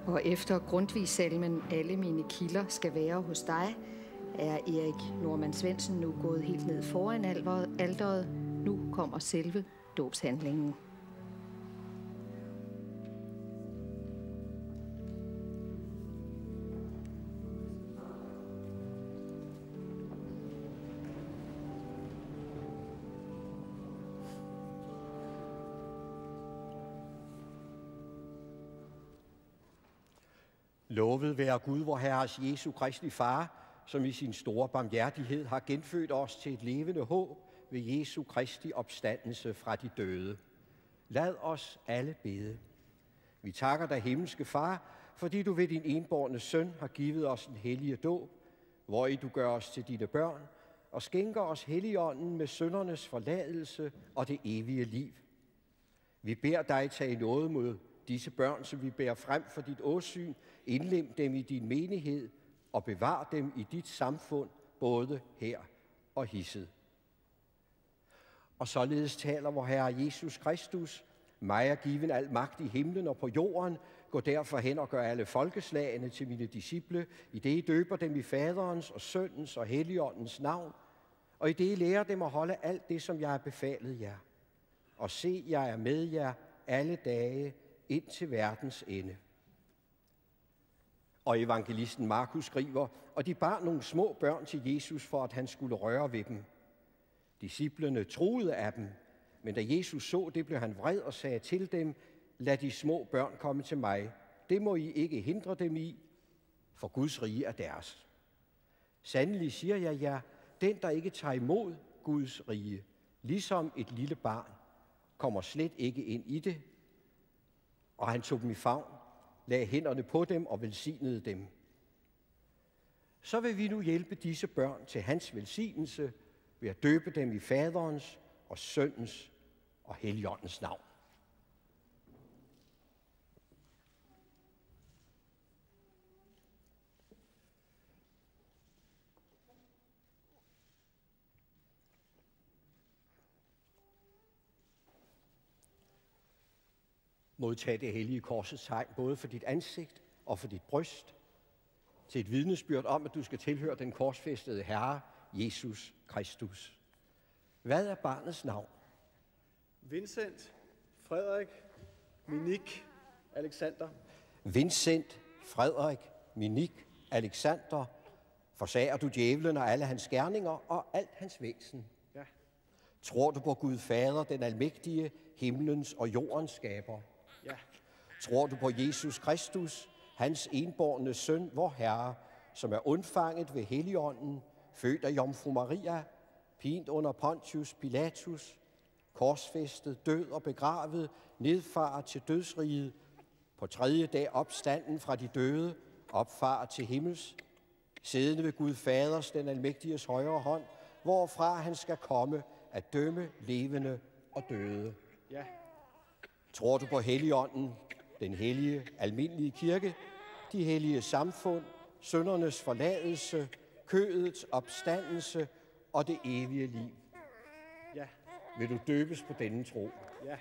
Og efter Grundtvig-salmen "Alle mine kilder skal være hos dig", er Erik Normann Svendsen nu gået helt ned foran alteret. Nu kommer selve dåbshandlingen. Lovet være Gud, vor Herres Jesu Kristi Far, som i sin store barmhjertighed har genfødt os til et levende håb ved Jesu Kristi opstandelse fra de døde. Lad os alle bede. Vi takker dig, himmelske Far, fordi du ved din enbårne søn har givet os den hellige dåb, hvori du gør os til dine børn og skænker os Helligånden med syndernes forladelse og det evige liv. Vi beder dig tage nåde mod disse børn, som vi bærer frem for dit åsyn, indlem dem i din menighed og bevar dem i dit samfund, både her og hisset. Og således taler vor Herre Jesus Kristus: mig er given al magt i himlen og på jorden. Gå derfor hen og gør alle folkeslagene til mine disciple, i det I døber dem i Faderens og Søndens og Helligåndens navn, og i det I lærer dem at holde alt det, som jeg har befalet jer. Og se, jeg er med jer alle dage ind til verdens ende. Og evangelisten Markus skriver: og de bar nogle små børn til Jesus, for at han skulle røre ved dem. Disciplene troede af dem, men da Jesus så det, blev han vred og sagde til dem: lad de små børn komme til mig. Det må I ikke hindre dem i, for Guds rige er deres. Sandelig siger jeg jer, den der ikke tager imod Guds rige, ligesom et lille barn, kommer slet ikke ind i det. Og han tog dem i favn, lagde hænderne på dem og velsignede dem. Så vil vi nu hjælpe disse børn til hans velsignelse ved at døbe dem i Faderens og Søndens og Helligåndens navn. Modtag det hellige korsets tegn, både for dit ansigt og for dit bryst, til et vidnesbyrd om, at du skal tilhøre den korsfæstede Herre, Jesus Kristus. Hvad er barnets navn? Vincent, Frederik, Minik, Alexander. Vincent, Frederik, Minik, Alexander. Forsager du djævlen og alle hans gerninger og alt hans væsen? Ja. Tror du på Gud Fader, den almægtige, himlens og jordens skaber? Ja. Tror du på Jesus Kristus, hans enbårne søn, vor Herre, som er undfanget ved Helligånden, født af Jomfru Maria, pint under Pontius Pilatus, korsfæstet, død og begravet, nedfaret til dødsriget, på tredje dag opstanden fra de døde, opfaret til himmels, siddende ved Gud Faders, den almægtiges højre hånd, hvorfra han skal komme at dømme levende og døde. Ja. Tror du på Helligånden, den hellige, almindelige kirke, de hellige samfund, syndernes forladelse, kødets opstandelse og det evige liv? Ja. Vil du døbes på denne tro? Ja.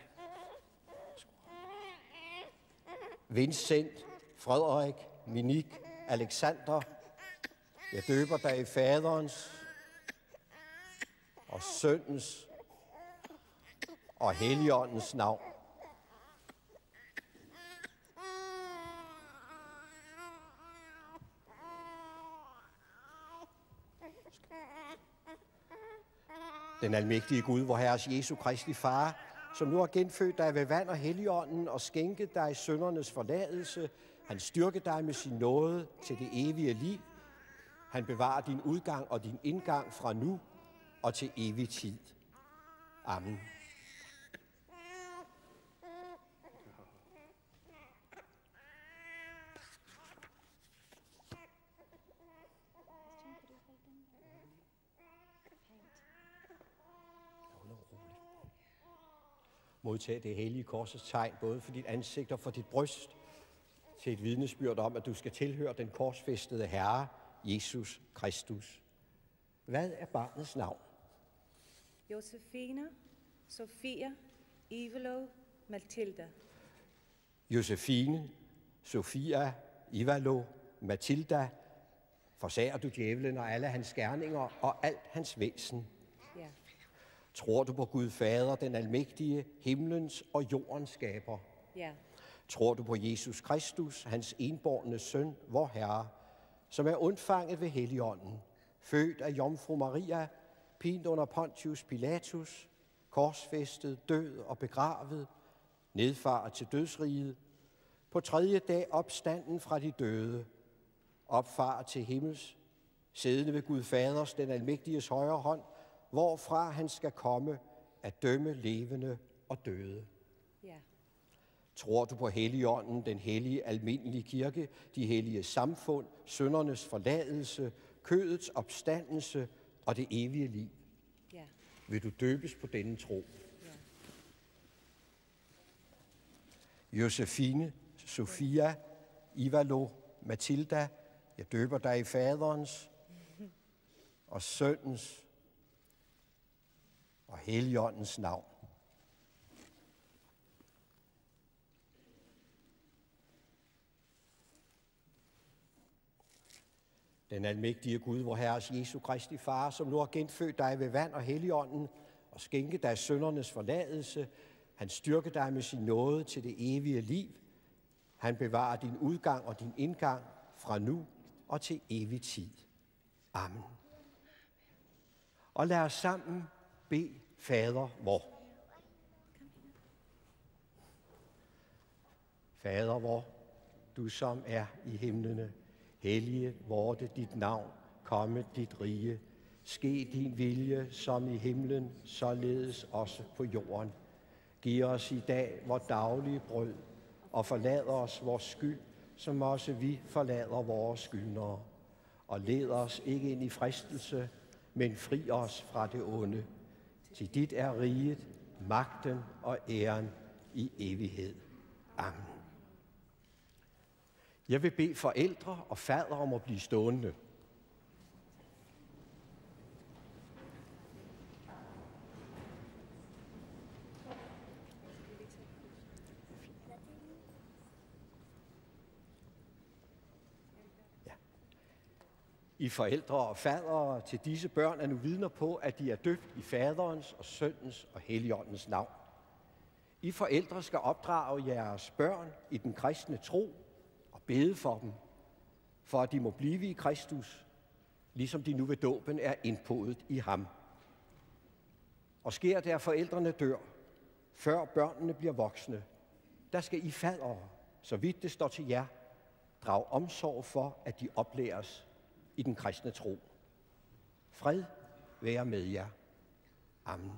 Vincent, Frederik, Minik, Alexander, jeg døber dig i Faderens og Søndens og Helligåndens navn. Den almægtige Gud, vor Herres Jesu Kristi Far, som nu har genfødt dig ved vand og Helligånden og skænket dig syndernes forladelse, han styrker dig med sin nåde til det evige liv. Han bevarer din udgang og din indgang fra nu og til evig tid. Amen. Modtag det hellige korsets tegn, både for dit ansigt og for dit bryst, til et vidnesbyrd om, at du skal tilhøre den korsfæstede Herre, Jesus Kristus. Hvad er barnets navn? Josefine, Sofia, Ivelo, Mathilda. Josefine, Sofia, Ivalo, Matilda, forsager du djævlen og alle hans gerninger og alt hans væsen? Ja. Tror du på Gud Fader, den almægtige, himlens og jordens skaber? Ja. Tror du på Jesus Kristus, hans enbårne søn, vor Herre, som er undfanget ved Helligånden, født af Jomfru Maria, pint under Pontius Pilatus, korsfæstet, død og begravet, nedfaret til dødsriget, på tredje dag opstanden fra de døde, opfaret til himmels, siddende ved Gud Faders, den almægtiges højre hånd, hvorfra han skal komme at dømme levende og døde. Ja. Tror du på Helligånden, den hellige almindelige kirke, de hellige samfund, syndernes forladelse, kødets opstandelse og det evige liv? Ja. Vil du døbes på denne tro? Ja. Josefine, Sofia, Ivalo, Matilda, jeg døber dig i Faderens og Sønnens og Helligåndens navn. Den almægtige Gud, vor Herres Jesu Kristi Far, som nu har genfødt dig ved vand og Helligånden og skænket dig syndernes forladelse, han styrker dig med sin nåde til det evige liv. Han bevarer din udgang og din indgang fra nu og til evig tid. Amen. Og lad os sammen bede Fader vor. Fader vor, du som er i himlene, hellige vorte dit navn, komme dit rige. Ske din vilje som i himlen, således også på jorden. Giv os i dag vor daglige brød, og forlad os vores skyld, som også vi forlader vores skyldnere. Og led os ikke ind i fristelse, men fri os fra det onde. Til dit er riget, magten og æren i evighed. Amen. Jeg vil bede forældre og fader om at blive stående. I forældre og fadere til disse børn er nu vidner på, at de er døbt i Faderens og Søndens og Helligåndens navn. I forældre skal opdrage jeres børn i den kristne tro og bede for dem, for at de må blive i Kristus, ligesom de nu ved dåben er indpodet i ham. Og sker det, at forældrene dør, før børnene bliver voksne, der skal I fadere, så vidt det står til jer, drage omsorg for, at de oplæres i den kristne tro. Fred være med jer. Amen.